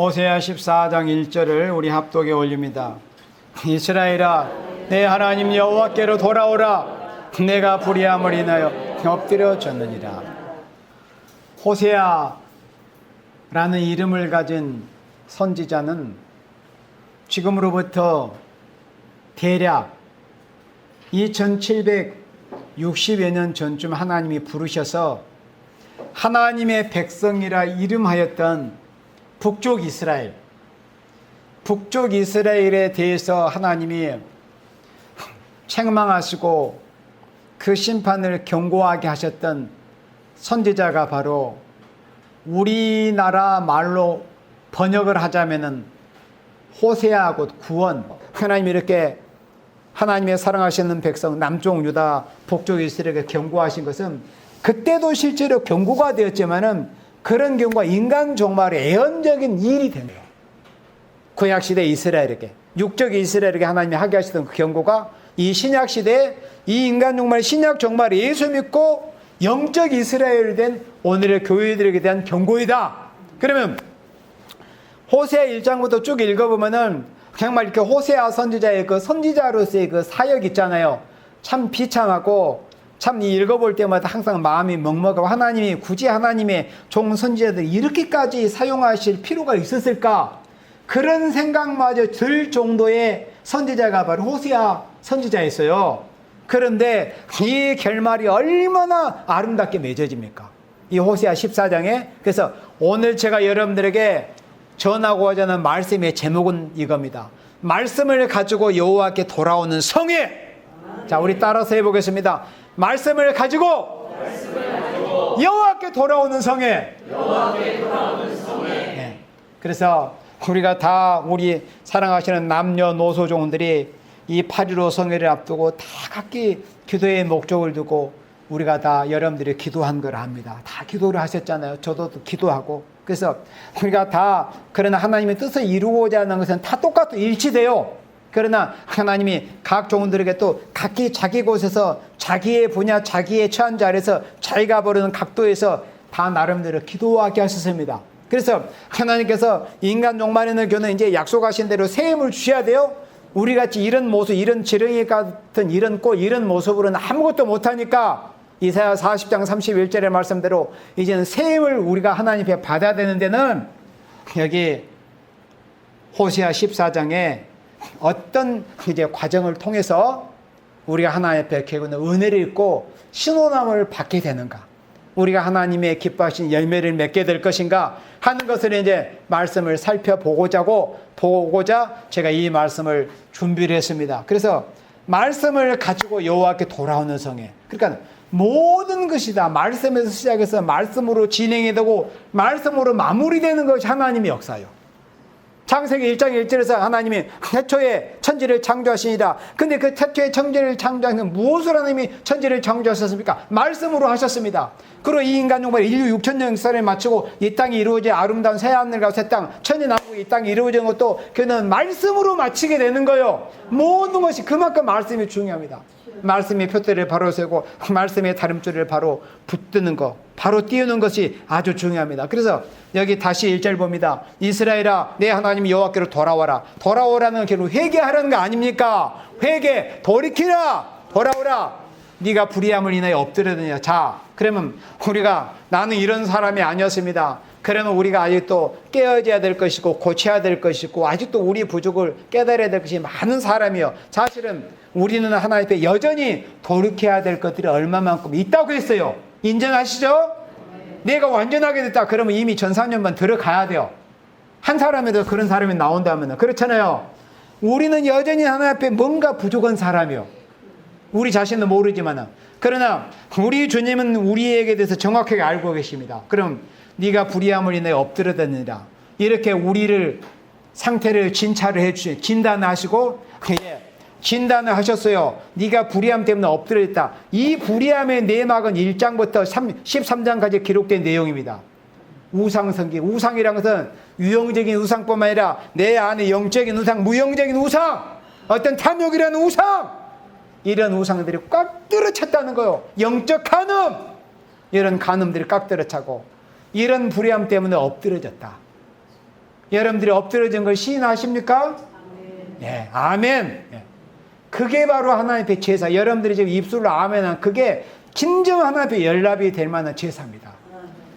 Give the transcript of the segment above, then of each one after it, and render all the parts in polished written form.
호세아 14장 1절을 우리 합독에 올립니다. 이스라엘아, 내 하나님 여호와께로 돌아오라. 내가 불의함을 인하여 엎드려졌느니라. 호세아라는 이름을 가진 선지자는 지금으로부터 대략 2760여 년 전쯤 하나님이 부르셔서 하나님의 백성이라 이름하였던 북쪽 이스라엘에 대해서 하나님이 책망하시고 그 심판을 경고하게 하셨던 선지자가 바로 우리나라 말로 번역을 하자면은 호세아 곧 구원. 하나님이 이렇게 하나님의 사랑하시는 백성 남쪽 유다 북쪽 이스라엘에게 경고하신 것은 그때도 실제로 경고가 되었지만은 그런 경우가 인간 종말의 예언적인 일이 된 거예요. 구약시대 이스라엘에게, 육적 이스라엘에게 하나님이 하게 하시던 그 경고가 이 신약시대에 이 인간 종말, 신약 종말에 예수 믿고 영적 이스라엘이 된 오늘의 교회들에게 대한 경고이다. 그러면 호세아 1장부터 쭉 읽어보면은 정말 이렇게 호세아 선지자의 그 선지자로서의 그 사역 있잖아요. 참 비참하고 참 읽어볼 때마다 항상 마음이 먹먹하고 하나님이 굳이 하나님의 종 선지자들 이렇게까지 사용하실 필요가 있었을까? 그런 생각마저 들 정도의 선지자가 바로 호세아 선지자였어요. 그런데 이 결말이 얼마나 아름답게 맺어집니까? 이 호세아 14장에. 그래서 오늘 제가 여러분들에게 전하고자 하는 말씀의 제목은 이겁니다. 말씀을 가지고 여호와께 돌아오는 성회. 자, 우리 따라서 해보겠습니다. 말씀을 가지고 여호와께 돌아오는 성회. 네. 그래서 우리가 다 우리 사랑하시는 남녀노소 종들이 이 8.15 성회를 앞두고 다 각기 기도의 목적을 두고 우리가 다 여러분들이 기도한 걸 압니다. 다 기도를 하셨잖아요. 저도 기도하고. 그래서 우리가 다 그러나 하나님의 뜻을 이루고자 하는 것은 다 똑같고 일치돼요. 그러나 하나님이 각 종들에게 또 각기 자기 곳에서 자기의 분야, 자기의 처한 자리에서 자기가 부르는 각도에서 다 나름대로 기도하게 하셨습니다. 그래서 하나님께서 인간 종말에는 교는 이제 약속하신 대로 새 힘을 주셔야 돼요. 우리같이 이런 모습, 이런 지렁이 같은 이런 꽃, 이런 모습으로는 아무것도 못하니까 이사야 40장 31절의 말씀대로 이제는 새 힘을 우리가 하나님 앞에 받아야 되는 데는 여기 호세아 14장에 어떤 이제 과정을 통해서 우리가 하나님 앞에 결국은 은혜를 입고 신호남을 받게 되는가, 우리가 하나님의 기뻐하신 열매를 맺게 될 것인가 하는 것을 이제 말씀을 살펴보고자 제가 이 말씀을 준비를 했습니다. 그래서 말씀을 가지고 여호와께 돌아오는 성회. 그러니까 모든 것이 다 말씀에서 시작해서 말씀으로 진행이 되고 말씀으로 마무리되는 것이 하나님의 역사예요. 창세기 1장 1절에서 하나님이 태초에 천지를 창조하시니라. 근데 그 태초에 천지를 창조하는 무엇을 하나님이 천지를 창조하셨습니까? 말씀으로 하셨습니다. 그리고 이 인간 종말 인류 6천년 역사를 마치고 이 땅이 이루어져 아름다운 새하늘과 새 땅, 천지나무 이 땅이 이루어진 것도 그는 말씀으로 마치게 되는 거예요. 모든 것이 그만큼 말씀이 중요합니다. 말씀의 표대를 바로 세고 말씀의 다름줄을 바로 붙드는 것, 바로 띄우는 것이 아주 중요합니다. 그래서 여기 다시 1절 봅니다. 이스라엘아, 내 하나님 여호와께로 돌아와라. 돌아오라는 결국 회개하라는 거 아닙니까? 회개, 돌이키라, 돌아오라. 네가 불의함을 인하여 엎드려느냐. 자, 그러면 우리가 나는 이런 사람이 아니었습니다. 그러면 우리가 아직도 깨어져야 될 것이고 고쳐야 될 것이고 아직도 우리 부족을 깨달아야 될 것이 많은 사람이요. 사실은 우리는 하나님 앞에 여전히 돌이켜야 될 것들이 얼마만큼 있다고 했어요. 인정하시죠? 내가 완전하게 됐다 그러면 이미 전산년만 들어가야 돼요. 한 사람에도 그런 사람이 나온다면. 그렇잖아요. 우리는 여전히 하나님 앞에 뭔가 부족한 사람이요. 우리 자신은 모르지만 그러나 우리 주님은 우리에게 대해서 정확하게 알고 계십니다. 그럼 네가 불의함을 인해 엎드려졌느니라. 이렇게 우리를 상태를 진찰을 해주시, 진단하시고 진단을 하셨어요. 네가 불의함 때문에 엎드려졌다. 이 불의함의 내막은 1장부터 13장까지 기록된 내용입니다. 우상성기, 우상이라는 것은 유형적인 우상뿐만 아니라 내 안에 영적인 우상, 무형적인 우상, 어떤 탐욕이라는 우상, 이런 우상들이 꽉 들어찼다는 거예요. 영적 간음, 이런 간음들이 꽉 들어차고 이런 불의함 때문에 엎드려졌다. 여러분들이 엎드려진 걸 시인하십니까? 예, 아멘. 예. 그게 바로 하나님 앞에 제사. 여러분들이 지금 입술로 아멘한 그게 진정 하나님 앞에 연락이 될 만한 제사입니다.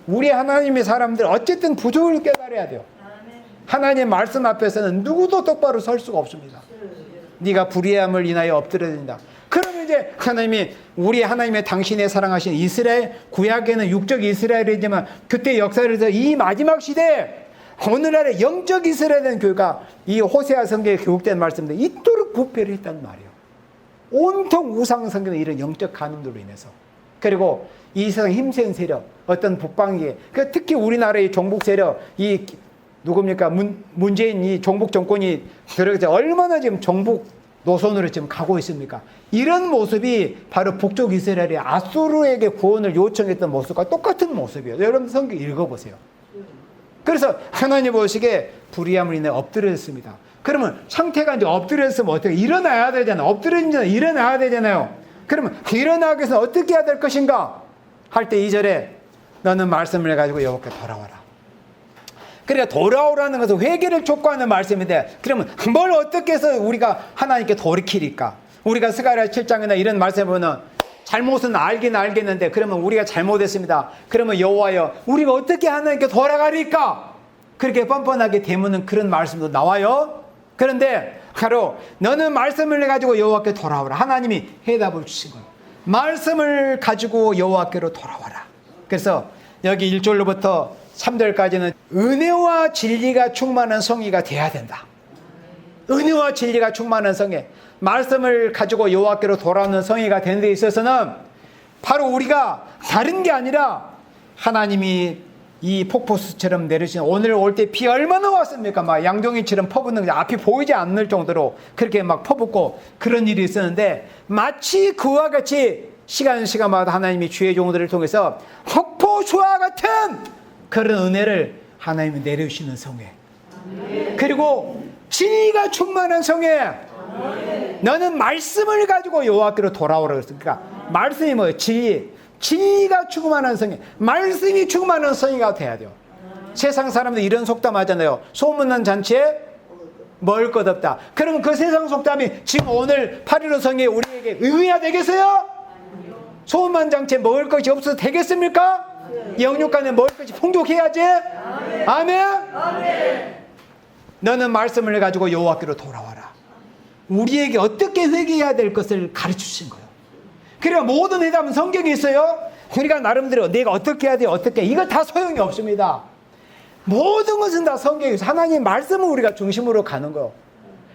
우리 하나님의 사람들 어쨌든 부족을 깨달아야 돼요. 하나님의 말씀 앞에서는 누구도 똑바로 설 수가 없습니다. 네가 불의함을 인하여 엎드려진다. 그러면 이제 하나님이 우리 하나님의 당신의 사랑하신 이스라엘, 구약에는 육적 이스라엘이지만 그때 역사에서 이 마지막 시대에 오늘날의 영적 이스라엘의 교회가 이 호세아 성경에 교육된 말씀들 이토록 부패를 했단 말이에요. 온통 우상 성경의 이런 영적 간음들로 인해서. 그리고 이 세상 힘센 세력, 어떤 북방계, 특히 우리나라의 종북 세력, 이 누굽니까? 문재인 이 종북 정권이 들어가서 얼마나 지금 종북 노선으로 지금 가고 있습니까? 이런 모습이 바로 북쪽 이스라엘이 아수르에게 구원을 요청했던 모습과 똑같은 모습이에요. 여러분 성경 읽어보세요. 그래서 하나님 보시기에 불의함을 인해 엎드렸습니다. 그러면 상태가 이제 엎드렸으면 어떻게 일어나야 되잖아요. 엎드려진 일어나야 되잖아요. 그러면 일어나기 위해서 어떻게 해야 될 것인가? 할 때 2절에 너는 말씀을 해가지고 여호와께 돌아와라. 그러니까 돌아오라는 것은 회개를 촉구하는 말씀인데 그러면 뭘 어떻게 해서 우리가 하나님께 돌이키리까? 우리가 스가랴 7장이나 이런 말씀을 보면 잘못은 알긴 알겠는데 그러면 우리가 잘못했습니다. 그러면 여호와여 우리가 어떻게 하나님께 돌아가리까? 그렇게 뻔뻔하게 대묻는 그런 말씀도 나와요. 그런데 바로 너는 말씀을 해가지고 여호와께 돌아오라. 하나님이 해답을 주신 거예요. 말씀을 가지고 여호와께로 돌아와라. 그래서 여기 1절로부터 3절까지는 은혜와 진리가 충만한 성의가 돼야 된다. 은혜와 진리가 충만한 성의, 말씀을 가지고 여호와께로 돌아오는 성의가 되는 데 있어서는 바로 우리가 다른 게 아니라 하나님이 이 폭포수처럼 내리신 오늘 올 때 비 얼마나 왔습니까? 막 양동이처럼 퍼붓는 앞이 보이지 않을 정도로 그렇게 막 퍼붓고 그런 일이 있었는데 마치 그와 같이 시간마다 하나님이 주의 종들을 통해서 폭포수와 같은 그런 은혜를 하나님이 내려주시는 성회. 그리고 진리가 충만한 성회. 너는 말씀을 가지고 여호와께로 돌아오라 그랬으니까 말씀이 뭐예요? 진리가 충만한 성회. 말씀이 충만한 성회가 돼야 돼요. 세상 사람들 이런 속담 하잖아요. 소문난 잔치에 먹을 것 없다. 그러면 그 세상 속담이 지금 오늘 8.15 성회에 우리에게 의미가 되겠어요? 소문난 잔치에 먹을 것이 없어도 되겠습니까? 영육간에 먹을 것이 풍족해야지. 아멘. 너는 말씀을 가지고 여호와께로 돌아와라. 우리에게 어떻게 회개해야 될 것을 가르치신 거예요. 그래야 모든 해답은 성경에 있어요. 우리가 나름대로 내가 어떻게 해야 돼요? 어떻게 이거 다 소용이 없습니다. 모든 것은 다 성경에 있어요. 하나님 말씀은 우리가 중심으로 가는 거예요.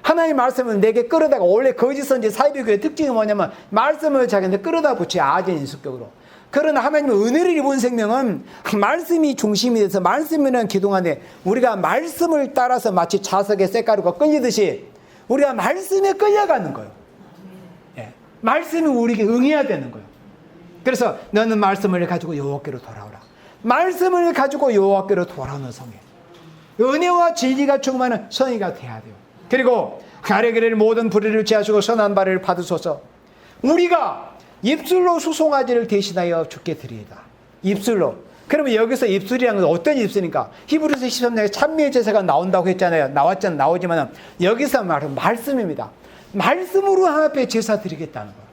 하나님 말씀은 내게 끌어다가 원래 거짓 선지 사이비교의 특징이 뭐냐면 말씀을 자기한테 끌어다 붙여 아전 인수격으로. 그러나 하나님의 은혜를 입은 생명은 말씀이 중심이 돼서 말씀이라는 기둥 안에 우리가 말씀을 따라서 마치 자석의 쇳가루가 끌리듯이 우리가 말씀에 끌려가는 거예요. 예. 말씀이 우리에게 응해야 되는 거예요. 그래서 너는 말씀을 가지고 여호와께로 돌아오라. 말씀을 가지고 여호와께로 돌아오는 성회. 은혜와 진리가 충만한 성회가 돼야 돼요. 그리고 가려기를 모든 불의를 제하시고 선한 바를 받으소서. 우리가 입술로 수송아지를 대신하여 주께 드리이다. 입술로. 그러면 여기서 입술이라는 건 어떤 입술입니까? 히브리서 13장에 찬미의 제사가 나온다고 했잖아요. 나오지만 여기서 말은 말씀입니다. 말씀으로 하나님 앞에 제사 드리겠다는 거예요.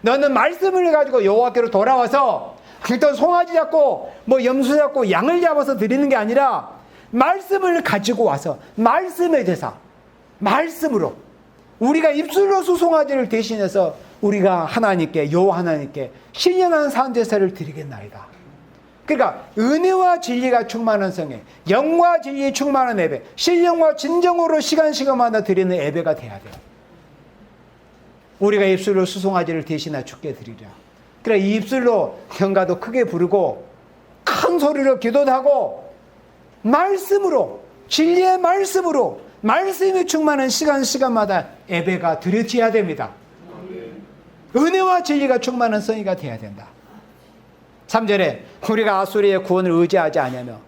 너는 말씀을 가지고 여호와께로 돌아와서 어떤 송아지 잡고 뭐 염소 잡고 양을 잡아서 드리는 게 아니라 말씀을 가지고 와서 말씀의 제사, 말씀으로 우리가 입술로 수송아지를 대신해서 우리가 하나님께 여호와 하나님께 신령한 산제사를 드리겠나이다. 그러니까 은혜와 진리가 충만한 성회, 영과 진리에 충만한 예배, 신령과 진정으로 시간마다 드리는 예배가 돼야 돼요. 우리가 입술로 수송아지를 대신해 주께 드리라. 그래 이 입술로 경가도 크게 부르고 큰 소리로 기도도 하고 말씀으로 진리의 말씀으로 말씀이 충만한 시간마다 예배가 드려져야 됩니다. 은혜와 진리가 충만한 성의가 돼야 된다. 3절에 우리가 아수리의 구원을 의지하지 않으며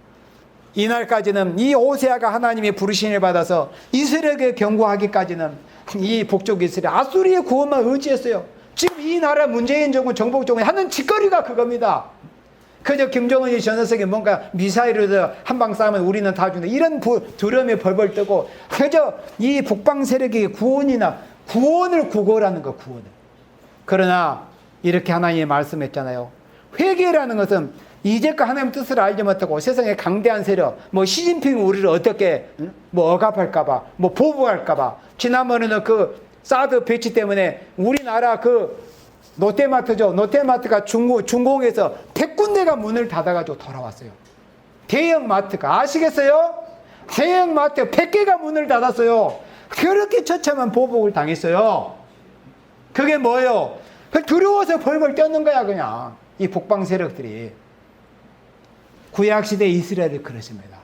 이날까지는 이 호세아가 하나님의 부르심을 받아서 이스라엘에게 경고하기까지는 이 북쪽 이스라엘 아수리의 구원만 의지했어요. 지금 이 나라 문재인 정부 정복 정부 하는 짓거리가 그겁니다. 그저 김정은이 저 녀석이 뭔가 미사일을 한 방 쏴면 우리는 다 죽는다. 이런 두려움에 벌벌 떠고 그저 이 북방 세력의 구원을 구걸하는 거, 구원을. 그러나 이렇게 하나님이 말씀했잖아요. 회개라는 것은 이제껏 하나님 뜻을 알지 못하고 세상의 강대한 세력, 뭐 시진핑이 우리를 어떻게 뭐 억압할까봐, 뭐 보복할까봐. 지난번에는 그 사드 배치 때문에 우리나라 그 롯데마트죠. 롯데마트가 중공에서 100군데가 문을 닫아가지고 돌아왔어요. 대형마트가. 아시겠어요? 대형마트 100개가 문을 닫았어요. 그렇게 처참한 보복을 당했어요. 그게 뭐예요? 두려워서 벌벌 떠는 거야, 그냥. 이 북방 세력들이. 구약시대 이스라엘이 그렇습니다.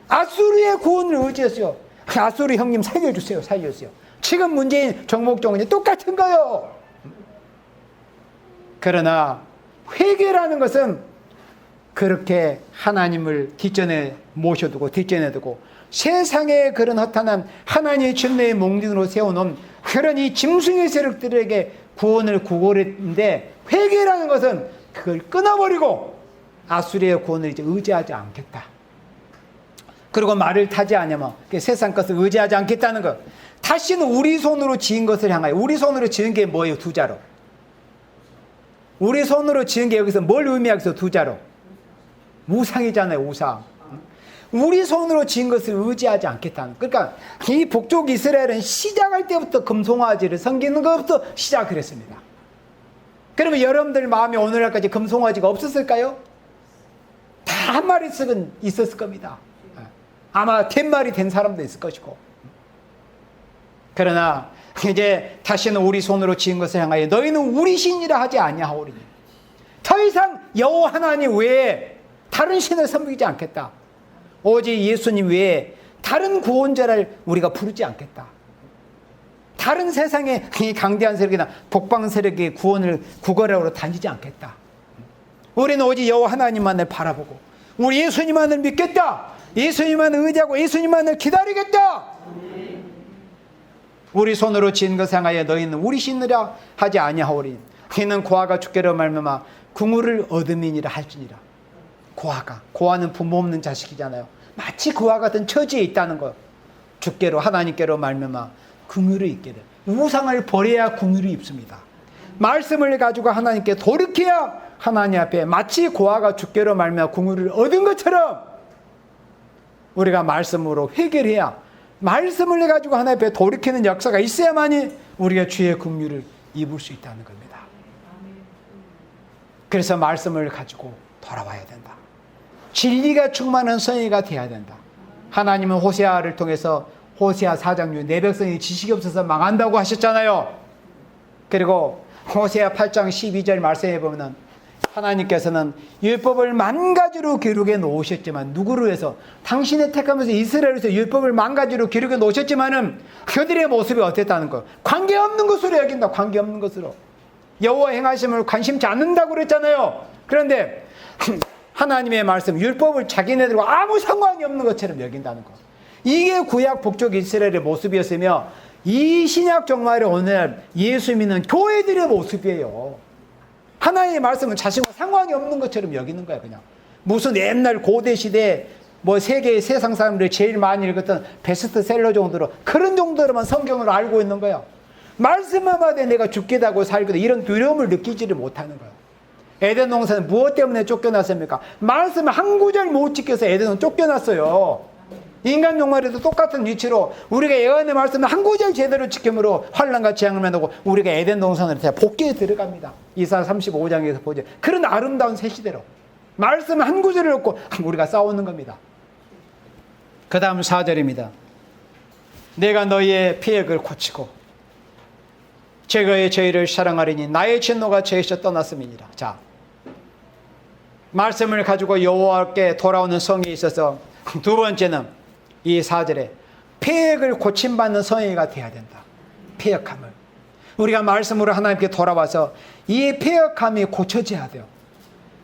아수르의 구원을 의지했어요. 아수르 형님 살려주세요. 지금 문재인 정목종은 똑같은 거예요. 그러나 회개라는 것은 그렇게 하나님을 뒷전에 모셔두고 뒷전에 두고 세상에 그런 허탄한 하나님의 진노의 몽둥이로 세워놓은 그런 이 짐승의 세력들에게 구원을 구걸했는데, 회개라는 것은 그걸 끊어버리고 아수리의 구원을 이제 의지하지 않겠다. 그리고 말을 타지 않으면 세상 것을 의지하지 않겠다는 것. 다시는 우리 손으로 지은 것을 향하여. 우리 손으로 지은 게 뭐예요? 두 자로. 우리 손으로 지은 게 여기서 뭘 의미하겠어? 두 자로. 우상이잖아요, 우상. 우리 손으로 지은 것을 의지하지 않겠다는. 그러니까 이 북쪽 이스라엘은 시작할 때부터 금송아지를 섬기는 것부터 시작을 했습니다. 그러면 여러분들 마음에 오늘날까지 금송아지가 없었을까요? 다 한 마리씩은 있었을 겁니다. 아마 10마리 된 사람도 있을 것이고. 그러나 이제 다시는 우리 손으로 지은 것을 향하여 너희는 우리 신이라 하지 아니하오리니 더 이상 여호와 하나님 외에 다른 신을 섬기지 않겠다. 오직 예수님 외에 다른 구원자를 우리가 부르지 않겠다. 다른 세상의 강대한 세력이나 북방 세력의 구원을 구걸하러 다니지 않겠다. 우리는 오직 여호와 하나님만을 바라보고 우리 예수님만을 믿겠다. 예수님만을 의지하고 예수님만을 기다리겠다. 우리 손으로 지은 것을 향하여 너희는 우리 신이라 하지 아니하오리. 이는 고아가 주께로 말미암아 궁을 얻음이니라 할지니라. 고아는 부모 없는 자식이잖아요. 마치 그와 같은 처지에 있다는 거. 주께로 하나님께로 말미암아 긍휼을 입게 돼. 우상을 버려야 긍휼을 입습니다. 말씀을 가지고 하나님께 돌이켜야 하나님 앞에 마치 고아가 주께로 말미암아 긍휼을 얻은 것처럼 우리가 말씀으로 회개해야, 말씀을 가지고 하나님 앞에 돌이키는 역사가 있어야만이 우리가 주의 긍휼을 입을 수 있다는 겁니다. 그래서 말씀을 가지고 돌아와야 된다. 진리가 충만한 성의가 되어야 된다. 하나님은 호세아를 통해서 호세아 4장 6, 내 백성이 지식이 없어서 망한다고 하셨잖아요. 그리고 호세아 8장 12절 말씀해 보면 하나님께서는 율법을 만 가지로 기록해 놓으셨지만, 누구를 위해서? 당신의 택하면서 이스라엘에서 율법을 만 가지로 기록해 놓으셨지만은 그들의 모습이 어땠다는 거예요? 관계없는 것으로 여긴다. 관계없는 것으로. 여호와 행하심을 관심치 않는다고 그랬잖아요. 그런데 하나님의 말씀, 율법을 자기네들과 아무 상관이 없는 것처럼 여긴다는 거. 이게 구약 북쪽 이스라엘의 모습이었으며, 이 신약 종말의 오늘 예수 믿는 교회들의 모습이에요. 하나님의 말씀은 자신과 상관이 없는 것처럼 여기는 거야, 그냥. 무슨 옛날 고대 시대 뭐 세계의 세상 사람들이 제일 많이 읽었던 베스트셀러 정도로, 그런 정도로만 성경을 알고 있는 거야. 말씀만 받아 내가 죽기도 하고 살기도, 이런 두려움을 느끼지를 못하는 거야. 에덴 동산은 무엇 때문에 쫓겨났습니까? 말씀을 한 구절 못 지켜서 에덴은 쫓겨났어요. 인간 종말에도 똑같은 위치로 우리가 예언의 말씀을 한 구절 제대로 지킴으로 환난과 재앙을 만나고 우리가 에덴 동산으로 복귀에 들어갑니다. 이사 35장에서 보죠. 그런 아름다운 새 시대로 말씀을 한 구절을 얻고 우리가 싸우는 겁니다. 그 다음 4절입니다. 내가 너희의 피획을 고치고 제거의 저희를 사랑하리니 나의 진노가 저희에서 떠났음이니라. 자, 말씀을 가지고 여호와께 돌아오는 성에 있어서 두 번째는 이 4절에 폐역을 고침받는 성회가 돼야 된다. 폐역함을. 우리가 말씀으로 하나님께 돌아와서 이 폐역함이 고쳐져야 돼요.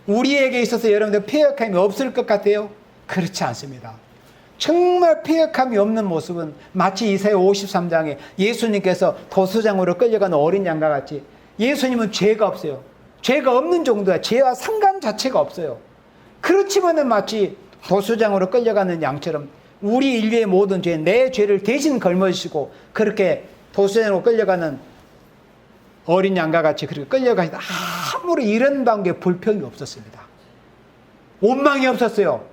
우리에게 있어서 여러분들 폐역함이 없을 것 같아요? 그렇지 않습니다. 정말 폐역함이 없는 모습은 마치 이사야 53장에 예수님께서 도수장으로 끌려가는 어린 양과 같이, 예수님은 죄가 없어요. 죄가 없는 정도야. 죄와 상관 자체가 없어요. 그렇지만은 마치 도수장으로 끌려가는 양처럼 우리 인류의 모든 죄, 내 죄를 대신 걸머지시고 그렇게 도수장으로 끌려가는 어린 양과 같이 그렇게 끌려가시다. 아무리 이런 방법에 불평이 없었습니다. 원망이 없었어요.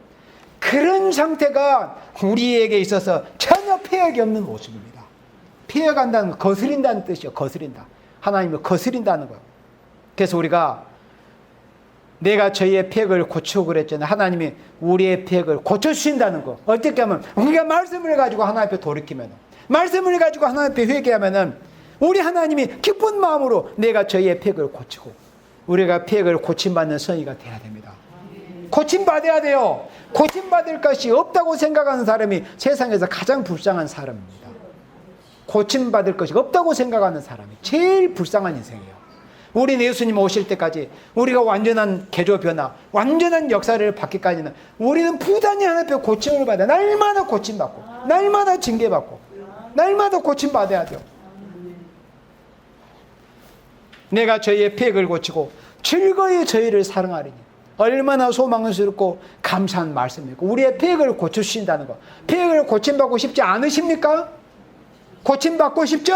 그런 상태가 우리에게 있어서 전혀 폐역이 없는 모습입니다. 폐역한다는 거, 거스린다는 뜻이요. 거스린다. 하나님을 거스린다는 거예요. 그래서 우리가 내가 저희의 폐역을 고치고 그랬잖아요. 하나님이 우리의 폐역을 고쳐주신다는 거. 어떻게 하면 우리가 말씀을 가지고 하나님 앞에 돌이키면, 말씀을 가지고 하나님 앞에 회개하면은 우리 하나님이 기쁜 마음으로 내가 저희의 폐역을 고치고 우리가 폐역을 고침받는 성의가 돼야 됩니다. 고침받아야 돼요. 고침받을 것이 없다고 생각하는 사람이 세상에서 가장 불쌍한 사람입니다. 고침받을 것이 없다고 생각하는 사람이 제일 불쌍한 인생이에요. 우리 예수님 오실 때까지 우리가 완전한 개조 변화, 완전한 역사를 받기까지는 우리는 부단히 하나님 앞에 고침을 받아야, 날마다 고침받고 날마다 징계받고 날마다 고침받아야 돼요. 내가 저희의 폐역을 고치고 즐거이 저희를 사랑하리니. 얼마나 소망스럽고 감사한 말씀이고 우리의 폐역을 고쳐주신다는 거. 폐역을 고침받고 싶지 않으십니까? 고침받고 싶죠?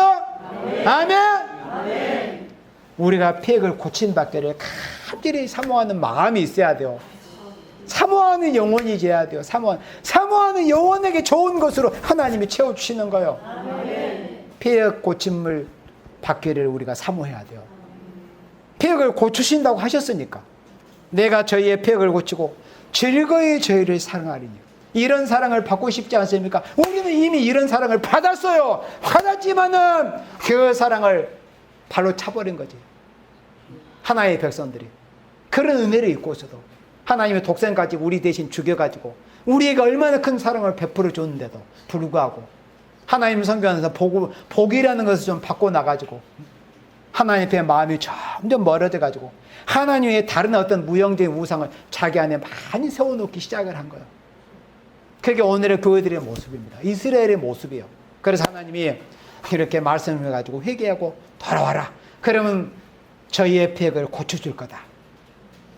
아멘. 아멘. 우리가 폐역을 고침받기를 간절히 사모하는 마음이 있어야 돼요. 사모하는 영혼이 돼야 돼요. 사모하는 영혼에게 좋은 것으로 하나님이 채워주시는 거예요. 폐역 고침을 받기를 우리가 사모해야 돼요. 폐역을 고치신다고 하셨으니까 내가 저희의 폐역을 고치고 즐거이 저희를 사랑하리니. 이런 사랑을 받고 싶지 않습니까? 우리는 이미 이런 사랑을 받았어요. 받았지만은 그 사랑을 발로 차버린 거지. 하나의 백성들이 그런 은혜를 입고 있어도 하나님의 독생까지 우리 대신 죽여가지고 우리에게 얼마나 큰 사랑을 베풀어 줬는데도 불구하고 하나님 성경에서 복이라는 것을 좀 받고 나가지고 하나님 앞에 마음이 점점 멀어져 가지고 하나님의 다른 어떤 무형적인 우상을 자기 안에 많이 세워놓기 시작을 한 거예요. 그게 오늘의 교회들의 모습입니다. 이스라엘의 모습이에요. 그래서 하나님이 이렇게 말씀을 가지고 회개하고 돌아와라. 그러면 저희의 폐역을 고쳐줄 거다.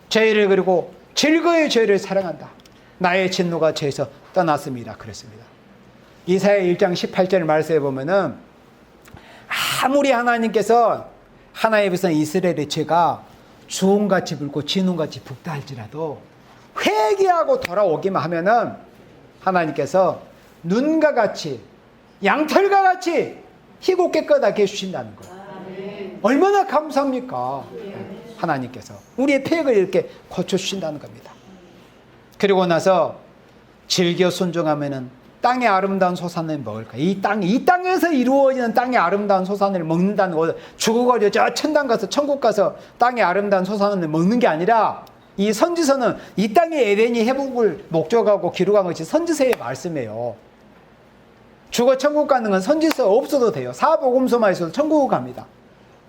저희를 그리고 즐거이 저희를 사랑한다. 나의 진노가 저에서 떠났습니다. 그랬습니다. 이사야 1장 18절 말씀에 보면은 아무리 하나님께서 하나의 백성 이스라엘의 죄가 주홍같이 붉고 진홍같이 붉다 할지라도 회개하고 돌아오기만 하면은 하나님께서 눈과 같이 양털과 같이 희고 깨끗하게 해주신다는 거예요. 얼마나 감사합니까? 하나님께서 우리의 폐역을 이렇게 고쳐주신다는 겁니다. 그리고 나서 즐겨 순종하면은 땅의 아름다운 소산을 먹을까? 이 땅에서 이루어지는 땅의 아름다운 소산을 먹는다는 거, 죽어가지고 저 천당 가서 천국 가서 땅의 아름다운 소산을 먹는 게 아니라 이 선지서는 이 땅의 에덴이 회복을 목적하고 기록한 것이 선지서의 말씀이에요. 죽어 천국 가는 건 선지서 없어도 돼요. 사복음서만 있어도 천국 갑니다.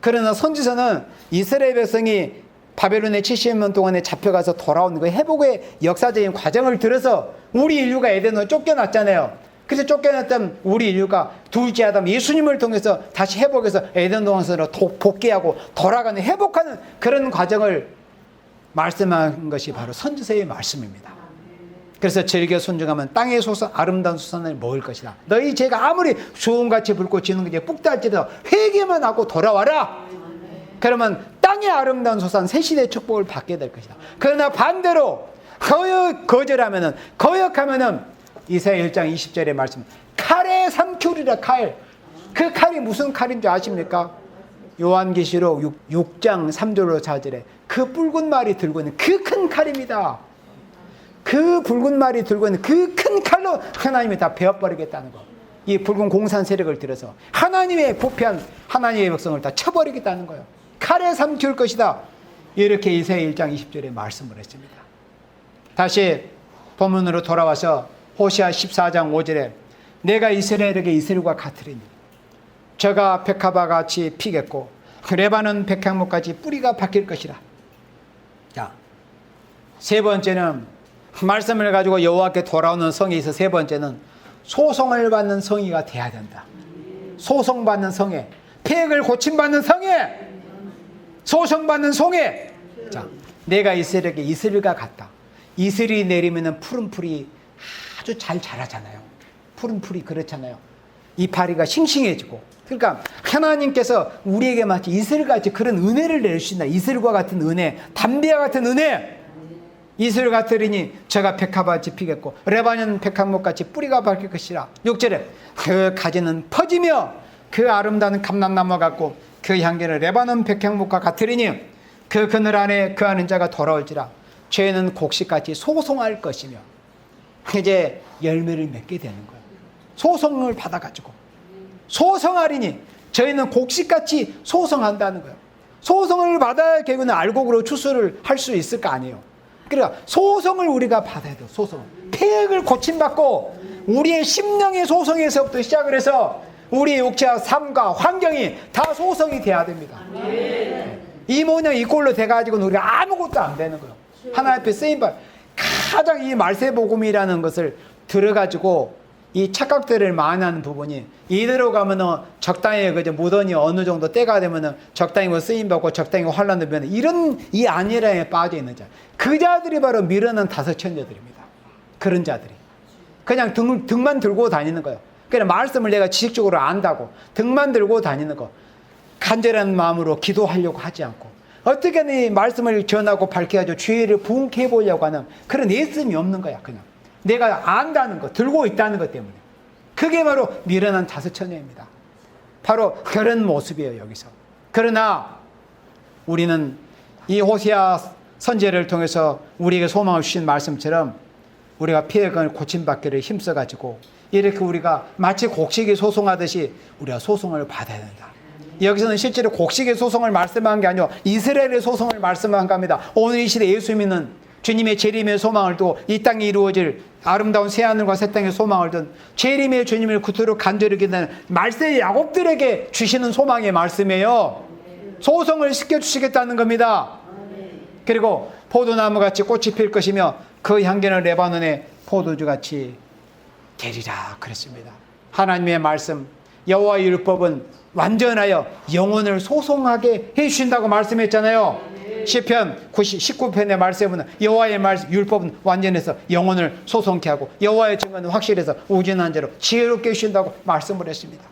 그러나 선지서는 이스라엘 백성이 바벨론의 70년 동안에 잡혀가서 돌아오는 그 회복의 역사적인 과정을 들어서 우리 인류가 에덴으로 쫓겨났잖아요. 그래서 쫓겨났던 우리 인류가 둘째 아담 예수님을 통해서 다시 회복해서 에덴 동산으로 복귀하고 돌아가는 회복하는 그런 과정을 말씀한 것이 바로 선지서의 말씀입니다. 그래서 즐겨 순종하면 땅의 소산, 아름다운 소산을 먹을 것이다. 너희 죄가 아무리 주홍같이 붉고 진홍같이 붉다 할지라도 회개만 하고 돌아와라. 그러면 땅의 아름다운 소산 새시대의 축복을 받게 될 것이다. 그러나 반대로 거역하면은 이사야 1장 20절의 말씀, 칼에 삼키우리라. 칼. 그 칼이 무슨 칼인 줄 아십니까? 요한계시록 6장 3절로 4절에 그 붉은 말이 들고 있는 그 큰 칼입니다. 그 붉은 말이 들고 있는 그 큰 칼로 하나님이 다 베어버리겠다는 거. 이 붉은 공산 세력을 들여서 하나님의 부패한 하나님의 백성을 다 쳐버리겠다는 거예요. 칼에 삼킬 것이다. 이렇게 이사야 1장 20절에 말씀을 했습니다. 다시 본문으로 돌아와서 호시아 14장 5절에 내가 이스라엘에게 이슬과 같으리니 저가 백합과 같이 피겠고 레바논 백향목같이 뿌리가 바뀔 것이라. 자, 세 번째는 말씀을 가지고 여호와께 돌아오는 성에서 세 번째는 소송을 받는 성의가 돼야 된다. 소송받는 성에, 폐역을 고침받는 성에, 소송받는 성에. 자, 내가 이스라엘에게 이슬과 같다. 이슬이 내리면은 푸른 풀이 아주 잘 자라잖아요. 푸른 풀이 그렇잖아요. 이파리가 싱싱해지고. 그러니까 하나님께서 우리에게 마치 이슬같이 그런 은혜를 내주신다. 이슬과 같은 은혜, 담배와 같은 은혜. 이슬 같으리니 저가 백합같이 피겠고 레바논 백합목같이 뿌리가 밝힐 것이라. 6절에 그 가지는 퍼지며 그 아름다운 감람나무 같고 그 향기는 레바논 백합목과 같으리니 그 그늘 안에 거하는 자가 돌아올지라. 죄는 곡식같이 소송할 것이며. 이제 열매를 맺게 되는 거예요. 소송을 받아가지고 소송하리니 저희는 곡식같이 소송한다는 거예요. 소송을 받아야 결국은 알곡으로 추수를 할 수 있을 거 아니에요. 그러니까 소송을 우리가 받아야 돼요. 소송. 폐역을 고침받고 우리의 심령의 소송에서부터 시작을 해서 우리의 육체와 삶과 환경이 다 소송이 돼야 됩니다. 이 모양 이 꼴로 돼가지고는 우리가 아무것도 안 되는 거예요. 하나님 앞에 쓰임받 가장 이 말세복음이라는 것을 들어가지고 이 착각들을 많이 부분이 이대로 가면은 적당히 그저 무던히 어느 정도 때가 되면은 적당히 뭐 쓰임받고 적당히 환란도 면에 이런 이 안일함에 빠져 있는 자. 그 자들이 바로 미련한 다섯 천녀들입니다. 그런 자들이. 그냥 등만 들고 다니는 거예요. 그냥 말씀을 내가 지식적으로 안다고 등만 들고 다니는 거. 간절한 마음으로 기도하려고 하지 않고 어떻게든 이 말씀을 전하고 밝혀가지고 죄를 부흥케 해보려고 하는 그런 예씀이 없는 거야. 그냥 내가 안다는 거 들고 있다는 것 때문에. 그게 바로 미련한 다섯 처녀입니다. 바로 그런 모습이에요. 여기서. 그러나 우리는 이 호세아 선지자를 통해서 우리에게 소망을 주신 말씀처럼 우리가 피해를 고침받기를 힘써가지고 이렇게 우리가 마치 곡식이 소송하듯이 우리가 소송을 받아야 된다. 여기서는 실제로 곡식의 소송을 말씀한 게 아니고 이스라엘의 소송을 말씀한 겁니다. 오늘 이 시대 예수 믿는 주님의 재림의 소망을 두고 이 땅에 이루어질 아름다운 새하늘과 새 땅의 소망을 둔 재림의 주님을 그토록 간절히 기다리는 말세 야곱들에게 주시는 소망의 말씀이에요. 소송을 시켜주시겠다는 겁니다. 그리고 포도나무같이 꽃이 필 것이며 그 향기는 레바논의 포도주같이 되리라 그랬습니다. 하나님의 말씀 여호와의 율법은 완전하여 영혼을 소송하게 해주신다고 말씀했잖아요. 시편 19편의 말씀은 여호와의 율법은 완전해서 영혼을 소송케 하고 여호와의 증언은 확실해서 우진한 자로 지혜롭게 해주신다고 말씀을 했습니다.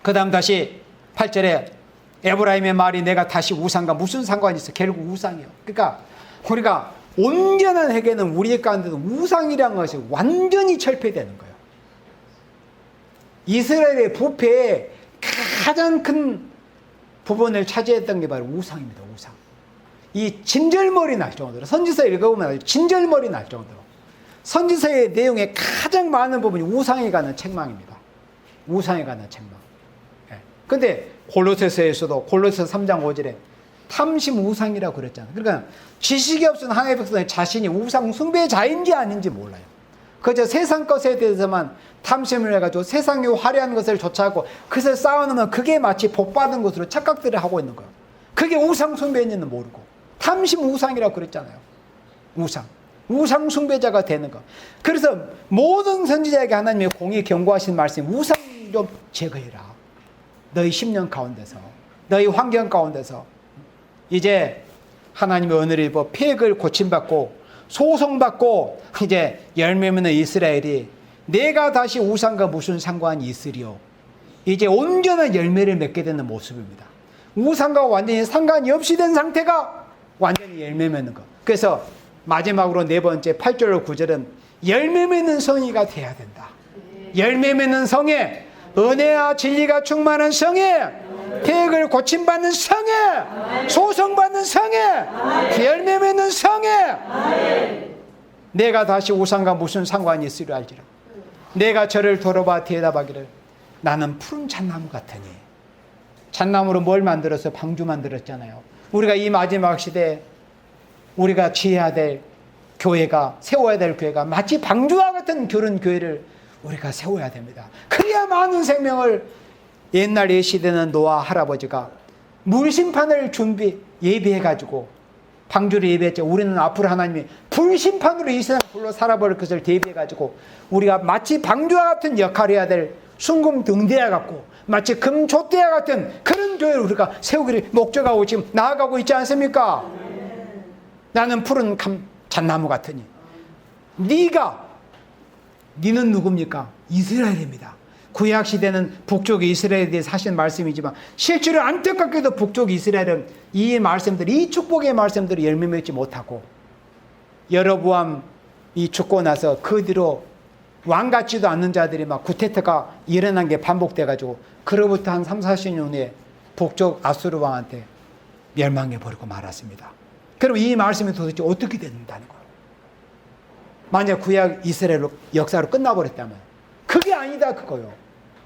그 다음 다시 8절에 에브라임의 말이 내가 다시 우상과 무슨 상관이 있어? 결국 우상이에요. 그러니까 우리가 온전한 회개는 우리 가운데도 우상이라는 것이 완전히 철폐되는 거예요. 이스라엘의 부패의 가장 큰 부분을 차지했던 게 바로 우상입니다. 우상. 이 진절머리 날 정도로 선지서 읽어보면 진절머리 날 정도로 선지서의 내용의 가장 많은 부분이 우상에 관한 책망입니다. 우상에 관한 책망. 그런데 골로새서에서도 골로새서 3장 5절에 탐심 우상이라고 그랬잖아요. 그러니까 지식이 없은 하나님의 백성이 자신이 우상 숭배자인지 아닌지 몰라요. 그저 세상 것에 대해서만 탐심을 해가지고 세상의 화려한 것을 쫓아가고 그것을 쌓아놓으면 그게 마치 복받은 것으로 착각들을 하고 있는 거예요. 그게 우상 숭배인지는 모르고 탐심 우상이라고 그랬잖아요. 우상 숭배자가 되는 거. 그래서 모든 선지자에게 하나님의 공의 경고하신 말씀이 우상 좀 제거해라. 너희 심령 가운데서 너희 환경 가운데서 이제 하나님의 은혜를 입어 폐역을 고침받고 소송받고 이제 열매 맺는 이스라엘이 내가 다시 우상과 무슨 상관이 있으리요. 이제 온전한 열매를 맺게 되는 모습입니다. 우상과 완전히 상관이 없이 된 상태가 완전히 열매 맺는 것. 그래서 마지막으로 네 번째 8절 9절은 열매 맺는 성의가 돼야 된다. 열매 맺는 성에 은혜와 진리가 충만한 성에 폐역을 고침받는 성에 소송받는 성에 열매 맺는 성에 내가 다시 우상과 무슨 상관이 있으려 할지라. 내가 저를 돌아봐 대답하기를 나는 푸른 잣나무 같으니. 잣나무로 뭘 만들어서 방주 만들었잖아요. 우리가 이 마지막 시대에 우리가 지어야 될 교회가 세워야 될 교회가 마치 방주와 같은 그런 교회를 우리가 세워야 됩니다. 그래야 많은 생명을 옛날 이 시대는 노아 할아버지가 물심판을 예비해가지고 방주를 예비했죠. 우리는 앞으로 하나님이 불심판으로 이 세상 불러 살아버릴 것을 대비해가지고 우리가 마치 방주와 같은 역할을 해야 될 순금등대와 같고 마치 금촛대와 같은 그런 교회를 우리가 세우기를 목적하고 지금 나아가고 있지 않습니까? 나는 푸른 잣나무 같으니. 니는 누굽니까? 이스라엘입니다. 구약 시대는 북쪽 이스라엘에 대해서 하신 말씀이지만 실제로 안타깝게도 북쪽 이스라엘은 이 말씀들이, 이 축복의 말씀들을 열매 맺지 못하고 여로보암이 죽고 나서 그 뒤로 왕 같지도 않는 자들이 막 구테타가 일어난 게 반복돼 가지고 그로부터 한 3, 40년 후에 북쪽 아수르 왕한테 멸망해 버리고 말았습니다. 그럼 이 말씀이 도대체 어떻게 된다는 거예요? 만약 구약 이스라엘 역사로 끝나버렸다면 그게 아니다 그거요.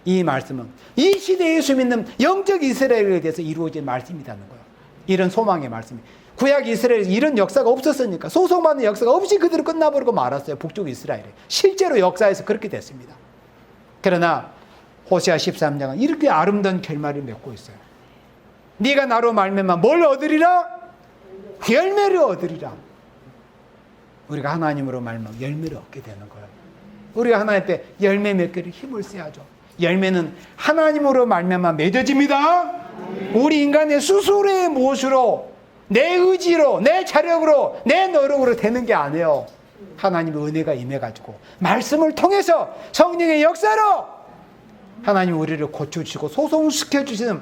이 말씀은 이 시대에 예수 믿는 영적 이스라엘에 대해서 이루어진 말씀이라는 거예요. 이런 소망의 말씀이. 구약 이스라엘에 이런 역사가 없었으니까, 소송받는 역사가 없이 그대로 끝나버리고 말았어요. 북쪽 이스라엘에. 실제로 역사에서 그렇게 됐습니다. 그러나 호세아 13장은 이렇게 아름다운 결말을 맺고 있어요. 네가 나로 말미암아 뭘 얻으리라? 열매를 얻으리라. 우리가 하나님으로 말미암아 열매를 얻게 되는 거예요. 우리가 하나님 앞에 열매 맺기를 힘을 써야죠. 열매는 하나님으로 말미암아 맺어집니다. 우리 인간의 스스로의 무엇으로, 내 의지로, 내 자력으로, 내 노력으로 되는 게 아니에요. 하나님의 은혜가 임해가지고 말씀을 통해서 성령의 역사로 하나님 우리를 고쳐주시고 소송시켜주시는,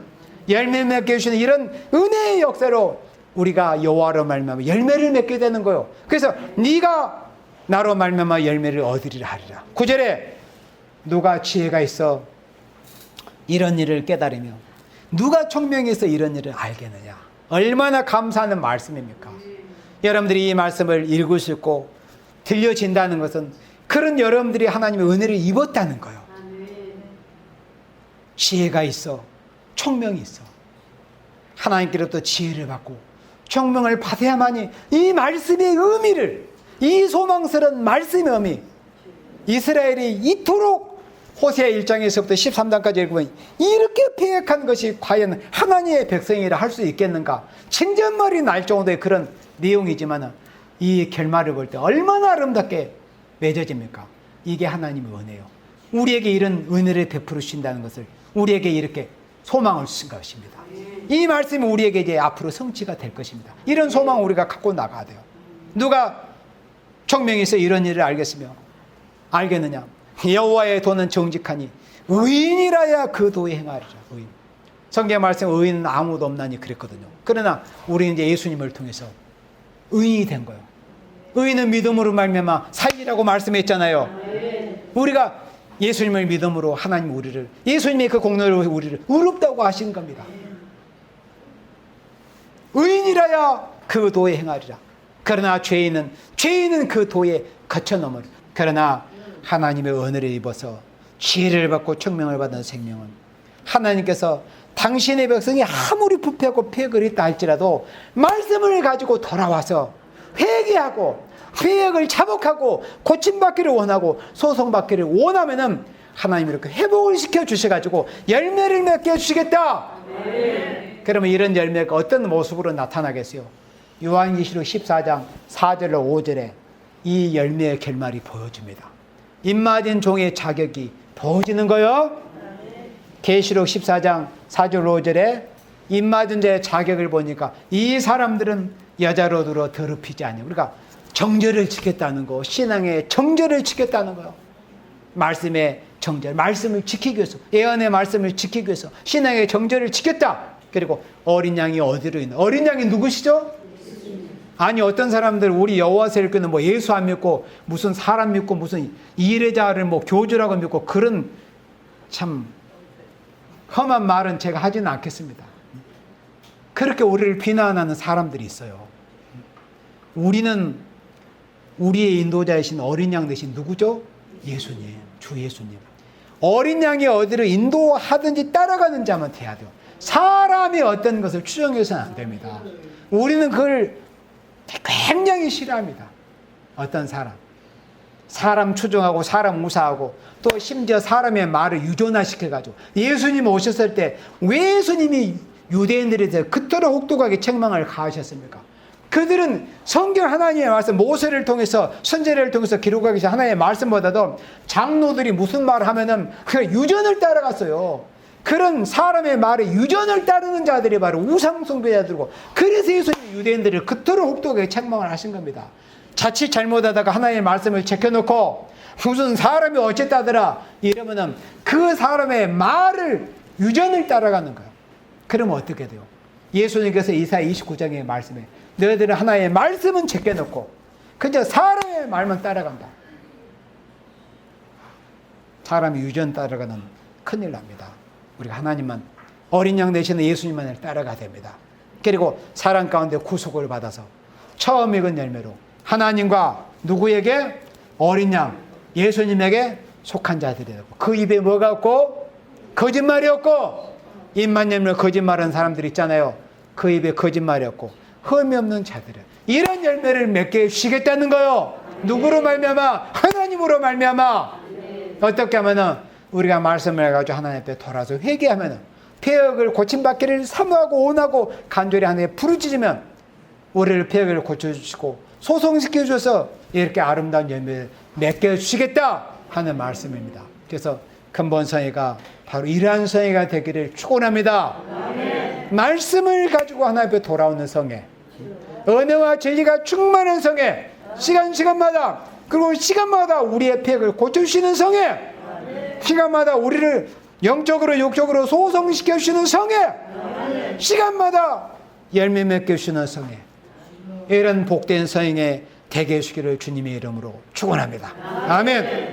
열매 맺게 해주시는 이런 은혜의 역사로 우리가 여호와로 말미암아 열매를 맺게 되는 거예요. 그래서 네가 나로 말미암아 열매를 얻으리라 하리라. 9절에 누가 지혜가 있어 이런 일을 깨달으며 누가 총명이 있어 이런 일을 알겠느냐. 얼마나 감사하는 말씀입니까? 여러분들이 이 말씀을 읽을 수 있고 들려진다는 것은 그런 여러분들이 하나님의 은혜를 입었다는 거예요. 지혜가 있어, 총명이 있어. 하나님께로부터 지혜를 받고 총명을 받아야만이 이 말씀의 의미를, 이 소망스러운 말씀의 의미, 이스라엘이 이토록 호세아 1장에서부터 13장까지 읽으면 이렇게 패역한 것이 과연 하나님의 백성이라 할 수 있겠는가. 칭찬말이 날 정도의 그런 내용이지만 이 결말을 볼 때 얼마나 아름답게 맺어집니까? 이게 하나님의 은혜요. 우리에게 이런 은혜를 베풀어 주신다는 것을, 우리에게 이렇게 소망을 주신 것입니다. 이 말씀이 우리에게 이제 앞으로 성취가 될 것입니다. 이런 소망을 우리가 갖고 나가야 돼요. 누가 총명이 있어 이런 일을 알겠느냐? 여호와의 도는 정직하니 의인이라야 그 도에 행하리라. 의인. 성경 말씀 의인은 아무도 없나니 그랬거든요. 그러나 우리는 이제 예수님을 통해서 의인이 된 거예요. 의인은 믿음으로 말미암아 살리라고 말씀했잖아요. 우리가 예수님을 믿음으로 하나님 우리를, 예수님의 그 공로로 우리를 의롭다고 하신 겁니다. 의인이라야 그 도에 행하리라. 그러나 죄인은 그 도에 거쳐 넘으리라. 그러나 하나님의 은혜를 입어서 지혜를 받고 총명을 받은 생명은 하나님께서 당신의 백성이 아무리 부패하고 패역을 했다 할지라도 말씀을 가지고 돌아와서 회개하고 회역을 자복하고 고침받기를 원하고 소송받기를 원하면은 하나님이 이렇게 회복을 시켜 주셔가지고 열매를 맺게 해주시겠다. 그러면 이런 열매가 어떤 모습으로 나타나겠어요? 요한계시록 14장 4절로 5절에 이 열매의 결말이 보여집니다. 입맞은 종의 자격이 보여지는 거요. 계시록 14장 4절 5절에 입맞은 자의 자격을 보니까 이 사람들은 여자로 들어 더럽히지 않아요. 우리가 정절을 지켰다는 거, 신앙의 정절을 지켰다는 거요. 말씀의 정절, 말씀을 지키기 위해서, 예언의 말씀을 지키기 위해서 신앙의 정절을 지켰다. 그리고 어린 양이 어디로 있나? 어린 양이 누구시죠? 아니 어떤 사람들 우리 여호와 세력교는 뭐 예수 안 믿고 무슨 사람 믿고 무슨 이래자를 뭐 교주라고 믿고 그런 참 험한 말은 제가 하지는 않겠습니다. 그렇게 우리를 비난하는 사람들이 있어요. 우리는 우리의 인도자이신 어린 양 대신 누구죠? 예수님, 주 예수님. 어린 양이 어디로 인도하든지 따라가는 자만 돼야 돼요. 사람이 어떤 것을 추정해서는 안 됩니다. 우리는 그걸 굉장히 싫어합니다. 어떤 사람 추종하고 사람 무사하고 또 심지어 사람의 말을 유존화시켜가지고 예수님 오셨을 때 왜 예수님이 유대인들에 대해서 그토록 혹독하게 책망을 가하셨습니까? 그들은 성경 하나님의 말씀, 모세를 통해서 선지자를 통해서 기록하기 위해서 하나님의 말씀보다도 장로들이 무슨 말을 하면은 그 유전을 따라갔어요. 그런 사람의 말에 유전을 따르는 자들이 바로 우상숭배자들이고, 그래서 예수님이 유대인들을 그토록 혹독하게 책망을 하신 겁니다. 자칫 잘못하다가 하나님의 말씀을 제껴놓고 무슨 사람이 어쨌다더라 이러면은 그 사람의 말을 유전을 따라가는 거예요. 그러면 어떻게 돼요? 예수님께서 이사야 29장의 말씀에 너희들은 하나님의 말씀은 제껴놓고 그저 사람의 말만 따라간다. 사람이 유전 따라가는 큰일 납니다. 우리가 하나님만 어린 양 되시는 예수님만을 따라가야 됩니다. 그리고 사람 가운데 구속을 받아서 처음 익은 열매로 하나님과 누구에게? 어린 양 예수님에게 속한 자들이 되고 그 입에 뭐가 없고? 거짓말이 없고 입만 열면 거짓말하는 사람들 있잖아요. 그 입에 거짓말이 없고 흠이 없는 자들은 이런 열매를 맺게 해주시겠다는 거요. 누구로 말미암아? 하나님으로 말미암아. 어떻게 하면은 우리가 말씀을 해가지고 하나님 앞에 돌아서 회개하면은 폐역을 고침받기를 사모하고 원하고 간절히 하나님에 부르짖으면 우리를 폐역을 고쳐주시고 소송시켜 주셔서 이렇게 아름다운 열매를 맺게 해주시겠다 하는 말씀입니다. 그래서 근본 성회가 바로 이러한 성회가 되기를 축원합니다. 말씀을 가지고 하나님 앞에 돌아오는 성회, 은혜와 진리가 충만한 성회, 시간마다 그리고 시간마다 우리의 폐역을 고쳐주시는 성회, 시간마다 우리를 영적으로 육적으로 소성시켜 주시는 성회, 시간마다 열매 맺게 주시는 성회, 이런 복된 성에 되게 해주시기를 주님의 이름으로 축원합니다. 아멘.